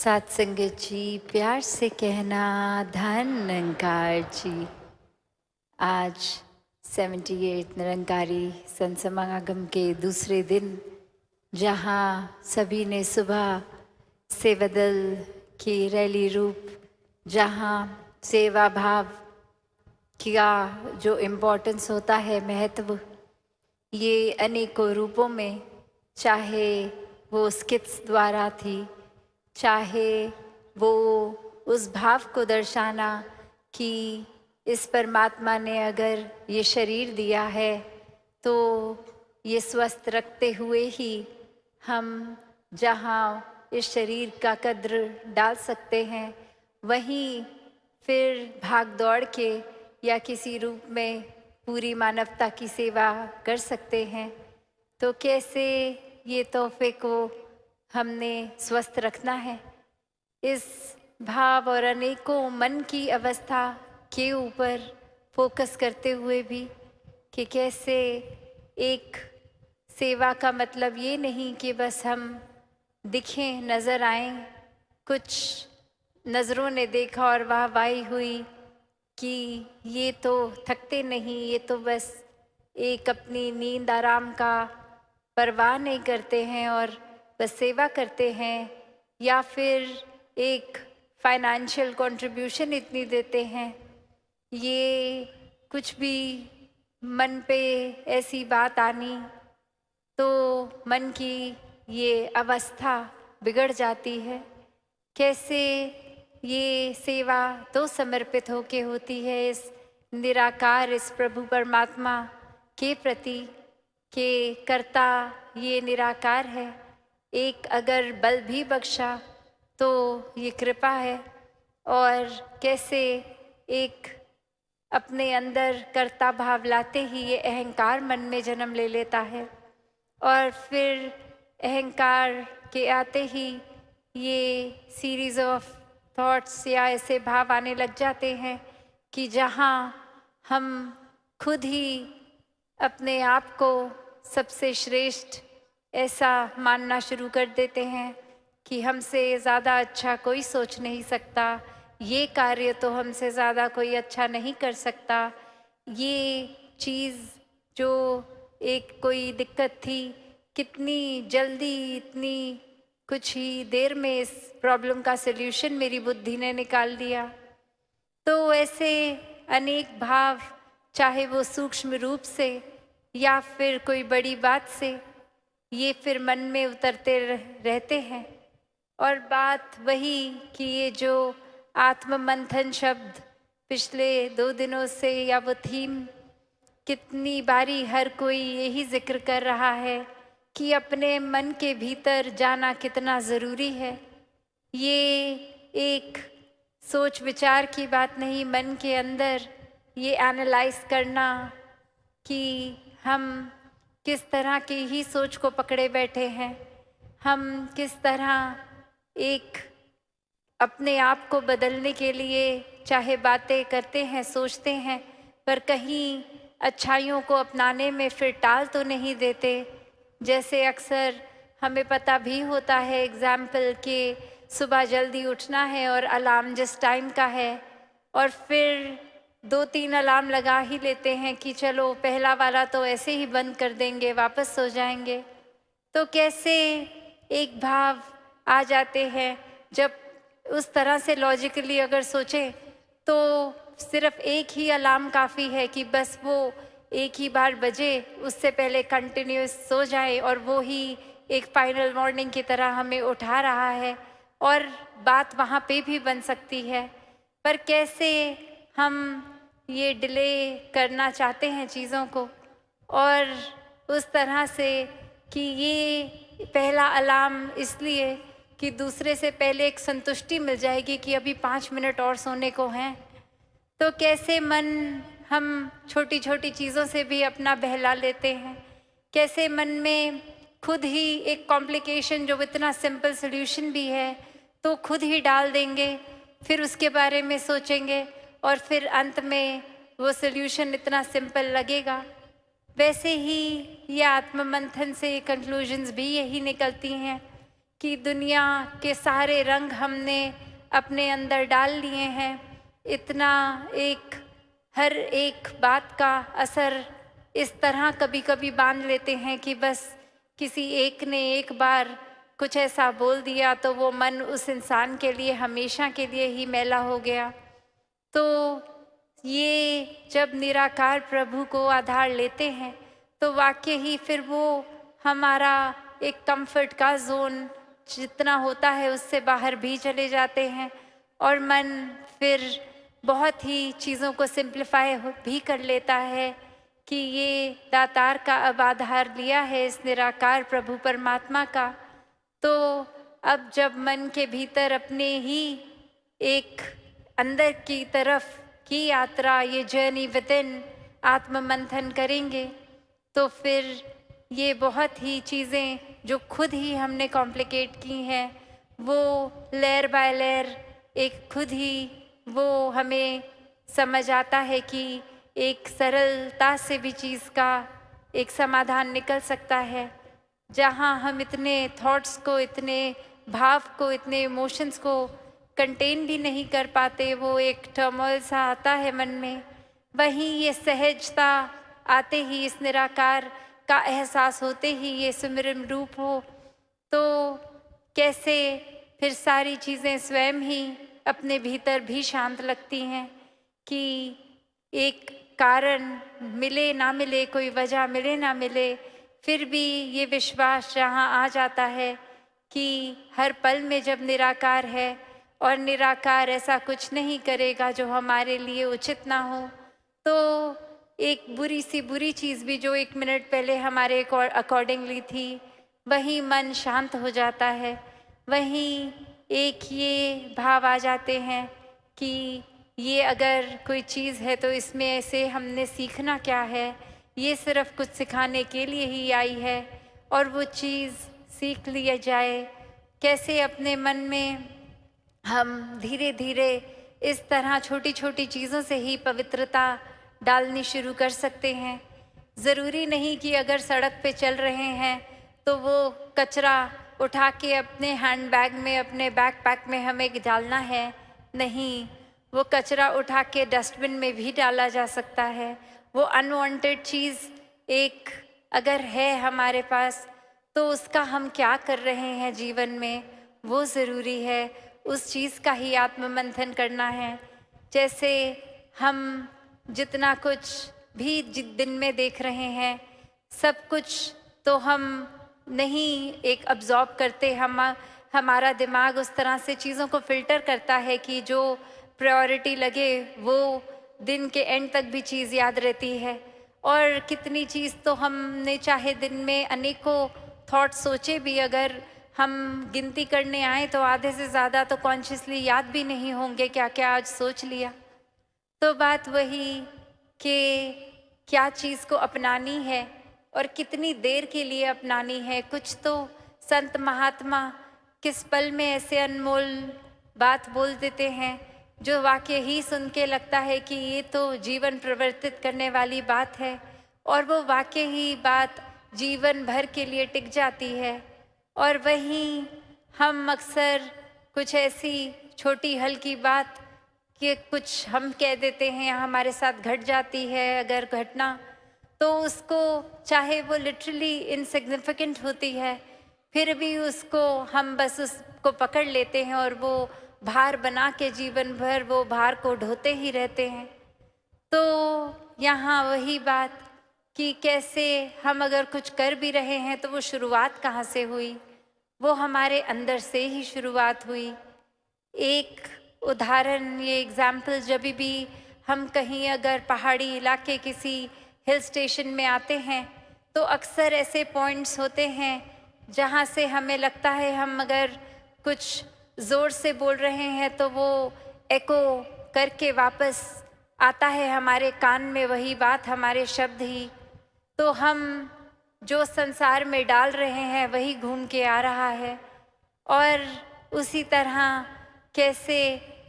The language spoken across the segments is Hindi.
सत्संगत जी, प्यार से कहना धन निरंकार जी। आज 78 निरंकारी संत समागम के दूसरे दिन, जहाँ सभी ने सुबह सेवा दल की रैली रूप, जहाँ सेवा भाव का जो इम्पोर्टेंस होता है, महत्व, ये अनेकों रूपों में, चाहे वो स्किट्स द्वारा थी, चाहे वो उस भाव को दर्शाना कि इस परमात्मा ने अगर ये शरीर दिया है तो ये स्वस्थ रखते हुए ही हम जहाँ इस शरीर का कद्र डाल सकते हैं, वहीं फिर भाग दौड़ के या किसी रूप में पूरी मानवता की सेवा कर सकते हैं। तो कैसे ये तोहफे को हमने स्वस्थ रखना है, इस भाव और अनेकों मन की अवस्था के ऊपर फोकस करते हुए भी कि कैसे एक सेवा का मतलब ये नहीं कि बस हम दिखें, नज़र आएं, कुछ नज़रों ने देखा और वाहवाही हुई कि ये तो थकते नहीं, ये तो बस एक अपनी नींद आराम का परवाह नहीं करते हैं और बस सेवा करते हैं, या फिर एक फाइनेंशियल कंट्रीब्यूशन इतनी देते हैं। ये कुछ भी मन पे ऐसी बात आनी तो मन की ये अवस्था बिगड़ जाती है। कैसे ये सेवा तो समर्पित होके होती है इस निराकार, इस प्रभु परमात्मा के प्रति, के कर्ता ये निराकार है। एक अगर बल भी बख्शा तो ये कृपा है, और कैसे एक अपने अंदर कर्ता भाव लाते ही ये अहंकार मन में जन्म ले लेता है, और फिर अहंकार के आते ही ये सीरीज ऑफ थॉट्स या ऐसे भाव आने लग जाते हैं कि जहाँ हम खुद ही अपने आप को सबसे श्रेष्ठ ऐसा मानना शुरू कर देते हैं कि हमसे ज़्यादा अच्छा कोई सोच नहीं सकता, ये कार्य तो हमसे ज़्यादा कोई अच्छा नहीं कर सकता। ये चीज़ जो एक कोई दिक्कत थी, कितनी जल्दी, इतनी कुछ ही देर में इस प्रॉब्लम का सल्यूशन मेरी बुद्धि ने निकाल दिया। तो ऐसे अनेक भाव, चाहे वो सूक्ष्म रूप से या फिर कोई बड़ी बात से, ये फिर मन में उतरते रहते हैं। और बात वही कि ये जो आत्म मंथन शब्द पिछले 2 दिनों से, या वो थीम, कितनी बारी हर कोई यही जिक्र कर रहा है कि अपने मन के भीतर जाना कितना ज़रूरी है। ये एक सोच विचार की बात नहीं, मन के अंदर ये एनालाइज करना कि हम किस तरह की ही सोच को पकड़े बैठे हैं, हम किस तरह एक अपने आप को बदलने के लिए चाहे बातें करते हैं, सोचते हैं, पर कहीं अच्छाइयों को अपनाने में फिर टाल तो नहीं देते। जैसे अक्सर हमें पता भी होता है, एग्जाम्पल के सुबह जल्दी उठना है और अलार्म जिस टाइम का है, और फिर 2-3 अलार्म लगा ही लेते हैं कि चलो पहला वाला तो ऐसे ही बंद कर देंगे, वापस सो जाएंगे। तो कैसे एक भाव आ जाते हैं, जब उस तरह से लॉजिकली अगर सोचें तो सिर्फ एक ही अलार्म काफ़ी है कि बस वो एक ही बार बजे, उससे पहले कंटिन्यूस सो जाए, और वो ही एक फाइनल वार्निंग की तरह हमें उठा रहा है, और बात वहाँ पे भी बन सकती है। पर कैसे हम ये डिले करना चाहते हैं चीज़ों को, और उस तरह से कि ये पहला अलार्म इसलिए कि दूसरे से पहले एक संतुष्टि मिल जाएगी कि अभी 5 मिनट और सोने को हैं। तो कैसे मन हम छोटी छोटी चीज़ों से भी अपना बहला लेते हैं, कैसे मन में खुद ही एक कॉम्प्लिकेशन जो इतना सिंपल सॉल्यूशन भी है तो खुद ही डाल देंगे, फिर उसके बारे में सोचेंगे, और फिर अंत में वो सॉल्यूशन इतना सिंपल लगेगा। वैसे ही ये आत्म मंथन से कंक्लूजन्स भी यही निकलती हैं कि दुनिया के सारे रंग हमने अपने अंदर डाल लिए हैं। इतना हर एक बात का असर इस तरह कभी कभी बांध लेते हैं कि बस किसी एक ने एक बार कुछ ऐसा बोल दिया तो वो मन उस इंसान के लिए हमेशा के लिए ही मैला हो गया। तो ये जब निराकार प्रभु को आधार लेते हैं तो वाकई ही फिर वो हमारा एक कंफर्ट का जोन जितना होता है उससे बाहर भी चले जाते हैं और मन फिर बहुत ही चीज़ों को सिंप्लीफाई भी कर लेता है कि ये दातार का अब आधार लिया है इस निराकार प्रभु परमात्मा का। तो अब जब मन के भीतर अपने ही एक अंदर की तरफ की यात्रा, ये जर्नी विद इन आत्म मंथन करेंगे तो फिर ये बहुत ही चीज़ें जो खुद ही हमने कॉम्प्लिकेट की हैं वो लेयर बाय लेयर एक खुद ही वो हमें समझ आता है कि एक सरलता से भी चीज़ का एक समाधान निकल सकता है। जहाँ हम इतने थॉट्स को, इतने भाव को, इतने इमोशंस को कंटेन भी नहीं कर पाते, वो एक टर्मोइल सा आता है मन में, वहीं ये सहजता आते ही, इस निराकार का एहसास होते ही ये सुमिरन रूप हो तो कैसे फिर सारी चीज़ें स्वयं ही अपने भीतर भी शांत लगती हैं कि एक कारण मिले ना मिले, कोई वजह मिले ना मिले, फिर भी ये विश्वास जहाँ आ जाता है कि हर पल में जब निराकार है और निराकार ऐसा कुछ नहीं करेगा जो हमारे लिए उचित ना हो, तो एक बुरी सी बुरी चीज़ भी जो 1 मिनट पहले हमारे अकॉर्डिंगली थी, वहीं मन शांत हो जाता है। वहीं एक ये भाव आ जाते हैं कि ये अगर कोई चीज़ है तो इसमें से हमने सीखना क्या है, ये सिर्फ कुछ सिखाने के लिए ही आई है और वो चीज़ सीख लिया जाए। कैसे अपने मन में हम धीरे धीरे इस तरह छोटी छोटी चीज़ों से ही पवित्रता डालनी शुरू कर सकते हैं। ज़रूरी नहीं कि अगर सड़क पे चल रहे हैं तो वो कचरा उठा के अपने हैंड बैग में, अपने बैकपैक में हमें डालना है, नहीं, वो कचरा उठा के डस्टबिन में भी डाला जा सकता है। वो अनवांटेड चीज़ एक अगर है हमारे पास तो उसका हम क्या कर रहे हैं जीवन में, वो ज़रूरी है, उस चीज़ का ही आत्ममंथन करना है। जैसे हम जितना कुछ भी दिन में देख रहे हैं, सब कुछ तो हम नहीं एक अब्जॉर्ब करते, हमारा दिमाग उस तरह से चीज़ों को फिल्टर करता है कि जो प्रायोरिटी लगे वो दिन के एंड तक भी चीज़ याद रहती है। और कितनी चीज़ तो हमने चाहे दिन में अनेकों थॉट सोचे भी, अगर हम गिनती करने आए तो आधे से ज़्यादा तो कॉन्शियसली याद भी नहीं होंगे क्या क्या आज सोच लिया। तो बात वही कि क्या चीज़ को अपनानी है और कितनी देर के लिए अपनानी है। कुछ तो संत महात्मा किस पल में ऐसे अनमोल बात बोल देते हैं जो वाकई ही सुन के लगता है कि ये तो जीवन परिवर्तित करने वाली बात है, और वो वाकई ही बात जीवन भर के लिए टिक जाती है। और वहीं हम अक्सर कुछ ऐसी छोटी हल्की बात कि कुछ हम कह देते हैं या हमारे साथ घट जाती है अगर घटना, तो उसको चाहे वो लिटरली इनसिग्निफिकेंट होती है, फिर भी उसको हम बस उसको पकड़ लेते हैं और वो भार बना के जीवन भर वो भार को ढोते ही रहते हैं। तो यहाँ वही बात कि कैसे हम अगर कुछ कर भी रहे हैं तो वो शुरुआत कहाँ से हुई, वो हमारे अंदर से ही शुरुआत हुई। एक उदाहरण, ये एग्जाम्पल, जब भी हम कहीं अगर पहाड़ी इलाके किसी हिल स्टेशन में आते हैं तो अक्सर ऐसे पॉइंट्स होते हैं जहाँ से हमें लगता है हम अगर कुछ ज़ोर से बोल रहे हैं तो वो एको करके वापस आता है हमारे कान में, वही बात, हमारे शब्द ही। तो हम जो संसार में डाल रहे हैं वही घूम के आ रहा है। और उसी तरह कैसे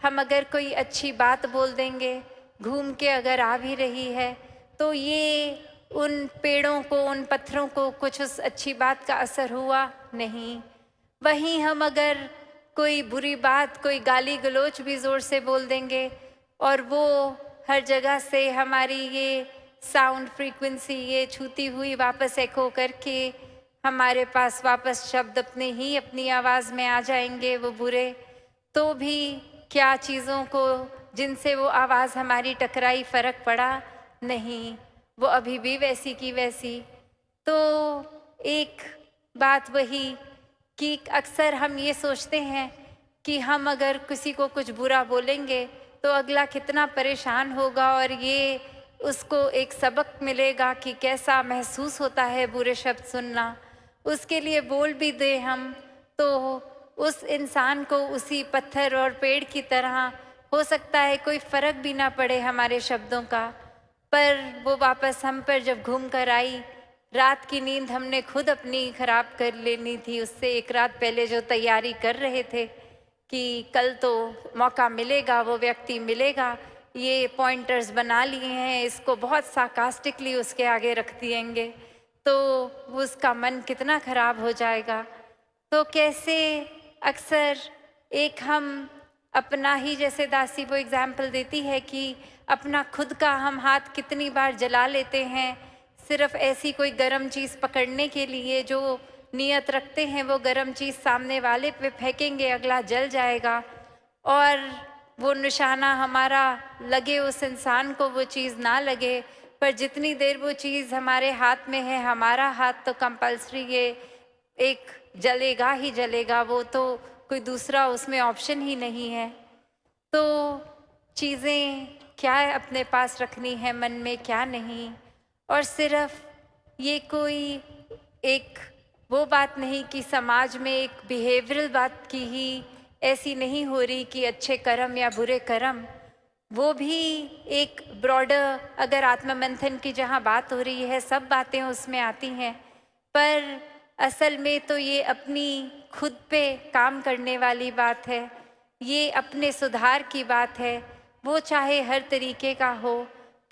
हम अगर कोई अच्छी बात बोल देंगे, घूम के अगर आ भी रही है, तो ये उन पेड़ों को, उन पत्थरों को कुछ उस अच्छी बात का असर हुआ नहीं, वहीं हम अगर कोई बुरी बात, कोई गाली गलौज भी ज़ोर से बोल देंगे और वो हर जगह से हमारी ये साउंड फ्रीक्वेंसी ये छूती हुई वापस एको करके हमारे पास वापस शब्द अपनी आवाज़ में आ जाएंगे वो बुरे, तो भी क्या चीज़ों को जिनसे वो आवाज़ हमारी टकराई फ़र्क पड़ा नहीं, वो अभी भी वैसी की वैसी। तो एक बात वही कि अक्सर हम ये सोचते हैं कि हम अगर किसी को कुछ बुरा बोलेंगे तो अगला कितना परेशान होगा और ये उसको एक सबक मिलेगा कि कैसा महसूस होता है बुरे शब्द सुनना। उसके लिए बोल भी दे हम तो उस इंसान को उसी पत्थर और पेड़ की तरह हो सकता है कोई फ़र्क भी ना पड़े हमारे शब्दों का, पर वो वापस हम पर जब घूम कर आई, रात की नींद हमने खुद अपनी खराब कर लेनी थी। उससे एक रात पहले जो तैयारी कर रहे थे कि कल तो मौका मिलेगा, वो व्यक्ति मिलेगा, ये पॉइंटर्स बना लिए हैं, इसको बहुत सार्कास्टिकली उसके आगे रख दिएंगे, तो उसका मन कितना खराब हो जाएगा। तो कैसे अक्सर एक हम अपना ही, जैसे दासी वो एग्जाम्पल देती है कि अपना खुद का हम हाथ कितनी बार जला लेते हैं सिर्फ ऐसी कोई गर्म चीज़ पकड़ने के लिए, जो नियत रखते हैं वो गर्म चीज़ सामने वाले पे फेंकेंगे, अगला जल जाएगा और वो निशाना हमारा लगे, उस इंसान को वो चीज़ ना लगे, पर जितनी देर वो चीज़ हमारे हाथ में है, हमारा हाथ तो कंपल्सरी ये एक जलेगा ही जलेगा, वो तो कोई दूसरा उसमें ऑप्शन ही नहीं है। तो चीज़ें क्या अपने पास रखनी है मन में, क्या नहीं, और सिर्फ ये कोई एक वो बात नहीं कि समाज में एक बिहेवियरल बात की ही ऐसी नहीं हो रही कि अच्छे कर्म या बुरे कर्म, वो भी एक ब्रॉडर अगर आत्ममंथन की जहाँ बात हो रही है, सब बातें उसमें आती हैं, पर असल में तो ये अपनी खुद पे काम करने वाली बात है, ये अपने सुधार की बात है, वो चाहे हर तरीके का हो,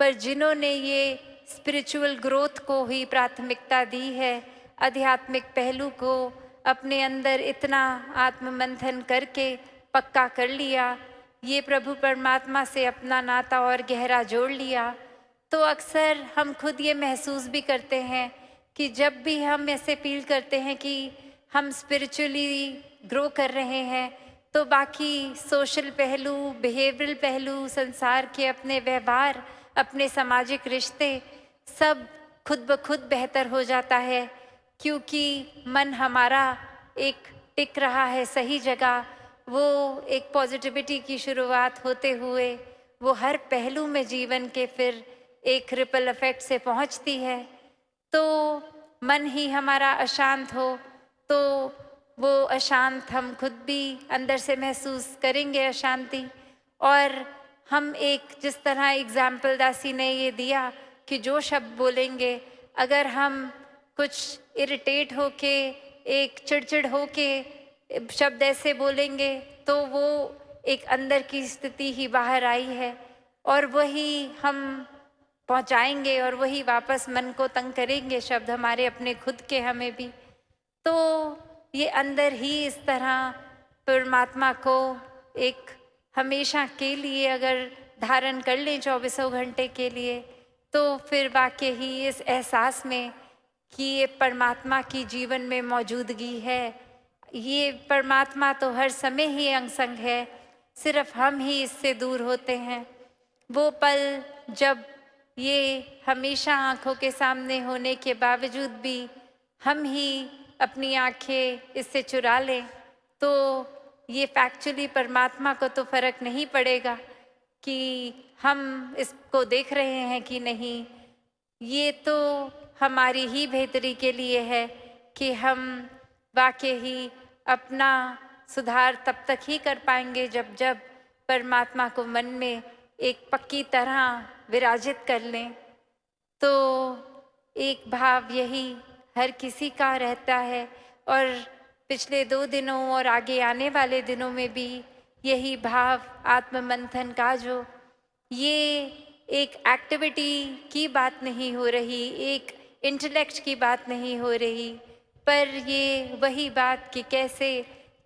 पर जिन्होंने ये स्पिरिचुअल ग्रोथ को ही प्राथमिकता दी है, आध्यात्मिक पहलू को अपने अंदर इतना आत्ममंथन करके पक्का कर लिया, ये प्रभु परमात्मा से अपना नाता और गहरा जोड़ लिया, तो अक्सर हम खुद ये महसूस भी करते हैं कि जब भी हम ऐसे फील करते हैं कि हम स्पिरिचुअली ग्रो कर रहे हैं, तो बाकी सोशल पहलू, बिहेवियरल पहलू, संसार के अपने व्यवहार, अपने सामाजिक रिश्ते सब खुद ब खुद बेहतर हो जाता है, क्योंकि मन हमारा एक टिक रहा है सही जगह। वो एक पॉजिटिविटी की शुरुआत होते हुए वो हर पहलू में जीवन के फिर एक रिपल इफेक्ट से पहुंचती है। तो मन ही हमारा अशांत हो तो वो अशांत हम खुद भी अंदर से महसूस करेंगे अशांति, और हम एक जिस तरह एग्जाम्पल दासी ने ये दिया कि जो शब्द बोलेंगे, अगर हम कुछ इरिटेट होके, एक चिड़चिड़ होके शब्द ऐसे बोलेंगे, तो वो एक अंदर की स्थिति ही बाहर आई है और वही हम पहुंचाएंगे और वही वापस मन को तंग करेंगे शब्द हमारे अपने खुद के हमें भी। तो ये अंदर ही इस तरह परमात्मा को एक हमेशा के लिए अगर धारण कर लें 24 घंटे के लिए, तो फिर वाकई ही इस एहसास में कि ये परमात्मा की जीवन में मौजूदगी है, ये परमात्मा तो हर समय ही अंग संग है, सिर्फ हम ही इससे दूर होते हैं। वो पल जब ये हमेशा आँखों के सामने होने के बावजूद भी हम ही अपनी आँखें इससे चुरा लें, तो ये फैक्चुअली परमात्मा को तो फ़र्क नहीं पड़ेगा कि हम इसको देख रहे हैं कि नहीं। ये तो हमारी ही बेहतरी के लिए है कि हम वाकई ही अपना सुधार तब तक ही कर पाएंगे जब जब परमात्मा को मन में एक पक्की तरह विराजित कर लें। तो एक भाव यही हर किसी का रहता है और पिछले 2 दिनों और आगे आने वाले दिनों में भी यही भाव आत्ममंथन का, जो ये एक एक्टिविटी की बात नहीं हो रही, एक इंटेलेक्ट की बात नहीं हो रही, पर ये वही बात कि कैसे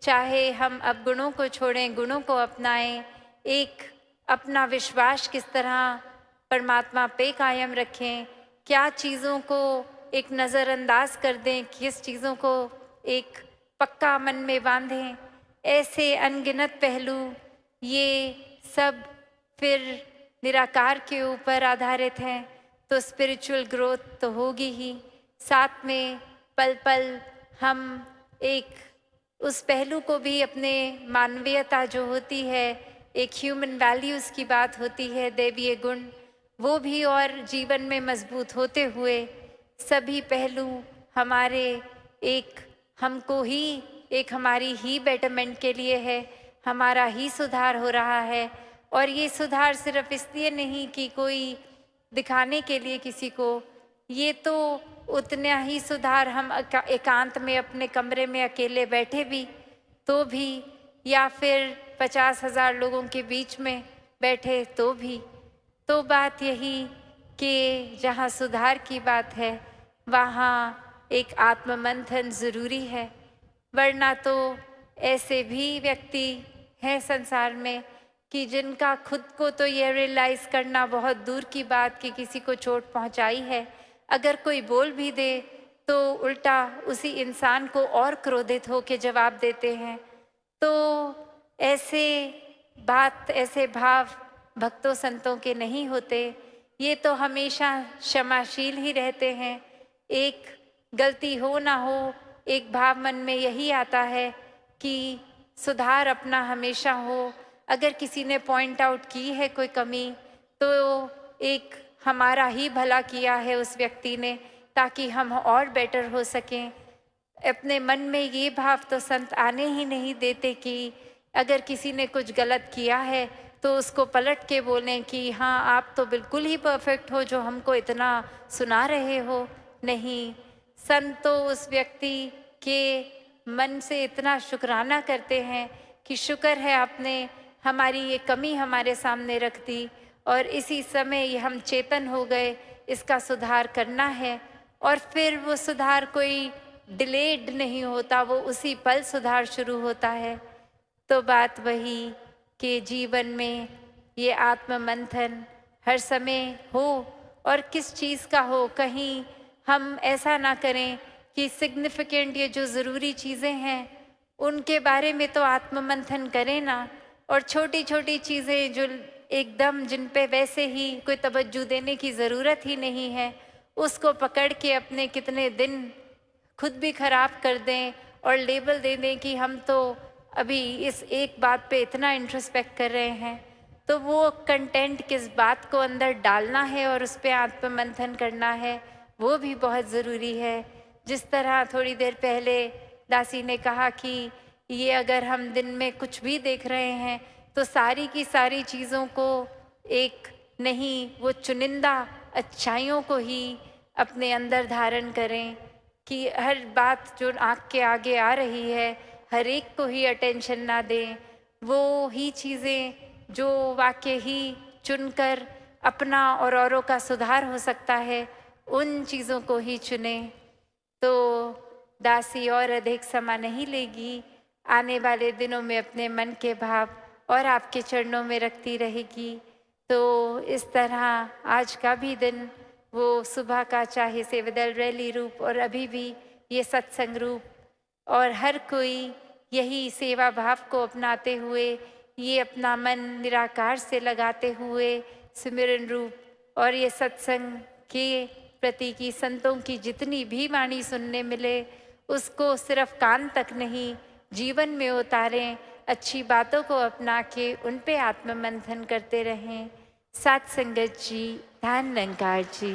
चाहे हम अब गुणों को छोड़ें, गुणों को अपनाएं, एक अपना विश्वास किस तरह परमात्मा पे कायम रखें, क्या चीज़ों को एक नज़रअंदाज कर दें, किस चीज़ों को एक पक्का मन में बांधें, ऐसे अनगिनत पहलू ये सब फिर निराकार के ऊपर आधारित हैं। तो स्पिरिचुअल ग्रोथ तो होगी ही, साथ में पल पल हम एक उस पहलू को भी अपने मानवीयता जो होती है, एक ह्यूमन वैल्यूज़ की बात होती है, दैवीय गुण, वो भी और जीवन में मजबूत होते हुए सभी पहलू हमारे एक हमको ही एक हमारी ही बेटरमेंट के लिए है, हमारा ही सुधार हो रहा है। और ये सुधार सिर्फ इसलिए नहीं कि कोई दिखाने के लिए किसी को, ये तो उतना ही सुधार हम एकांत में अपने कमरे में अकेले बैठे भी तो भी, या फिर 50,000 लोगों के बीच में बैठे तो भी, तो बात यही कि जहाँ सुधार की बात है वहाँ एक आत्ममंथन ज़रूरी है। वरना तो ऐसे भी व्यक्ति हैं संसार में कि जिनका खुद को तो ये रियलाइज़ करना बहुत दूर की बात कि किसी को चोट पहुंचाई है, अगर कोई बोल भी दे तो उल्टा उसी इंसान को और क्रोधित हो के जवाब देते हैं। तो ऐसे बात, ऐसे भाव भक्तों संतों के नहीं होते, ये तो हमेशा क्षमाशील ही रहते हैं। एक गलती हो ना हो, एक भाव मन में यही आता है कि सुधार अपना हमेशा हो। अगर किसी ने पॉइंट आउट की है कोई कमी, तो एक हमारा ही भला किया है उस व्यक्ति ने, ताकि हम और बेटर हो सकें। अपने मन में ये भाव तो संत आने ही नहीं देते कि अगर किसी ने कुछ गलत किया है तो उसको पलट के बोलें कि हाँ आप तो बिल्कुल ही परफेक्ट हो जो हमको इतना सुना रहे हो। नहीं, संत तो उस व्यक्ति के मन से इतना शुक्राना करते हैं कि शुक्र है आपने हमारी ये कमी हमारे सामने रख दी और इसी समय ये हम चेतन हो गए, इसका सुधार करना है। और फिर वो सुधार कोई डिलेड नहीं होता, वो उसी पल सुधार शुरू होता है। तो बात वही कि जीवन में ये आत्ममंथन हर समय हो, और किस चीज़ का हो। कहीं हम ऐसा ना करें कि सिग्निफिकेंट ये जो ज़रूरी चीज़ें हैं उनके बारे में तो आत्ममंथन करें ना, और छोटी छोटी चीज़ें जो एकदम जिन पे वैसे ही कोई तवज्जो देने की ज़रूरत ही नहीं है, उसको पकड़ के अपने कितने दिन खुद भी ख़राब कर दें और लेबल दे दें कि हम तो अभी इस एक बात पे इतना इंट्रोस्पेक्ट कर रहे हैं। तो वो कंटेंट किस बात को अंदर डालना है और उस पर आत्ममंथन करना है, वो भी बहुत ज़रूरी है। जिस तरह थोड़ी देर पहले दासी ने कहा कि ये अगर हम दिन में कुछ भी देख रहे हैं तो सारी की सारी चीज़ों को एक नहीं, वो चुनिंदा अच्छाइयों को ही अपने अंदर धारण करें कि हर बात जो आँख के आगे आ रही है हर एक को ही अटेंशन ना दें। वो ही चीज़ें जो वाकई ही चुनकर अपना और औरों का सुधार हो सकता है, उन चीज़ों को ही चुनें। तो दासी और अधिक समय नहीं लेगी, आने वाले दिनों में अपने मन के भाव और आपके चरणों में रखती रहेगी। तो इस तरह आज का भी दिन, वो सुबह का चाहे सेवादल रैली रूप और अभी भी ये सत्संग रूप, और हर कोई यही सेवा भाव को अपनाते हुए, ये अपना मन निराकार से लगाते हुए सिमरन रूप और ये सत्संग के प्रति की संतों की जितनी भी वाणी सुनने मिले, उसको सिर्फ कान तक नहीं जीवन में उतारें, अच्छी बातों को अपना के उन पे आत्ममंथन करते रहें। साथ संगत जी, धन निरंकार जी।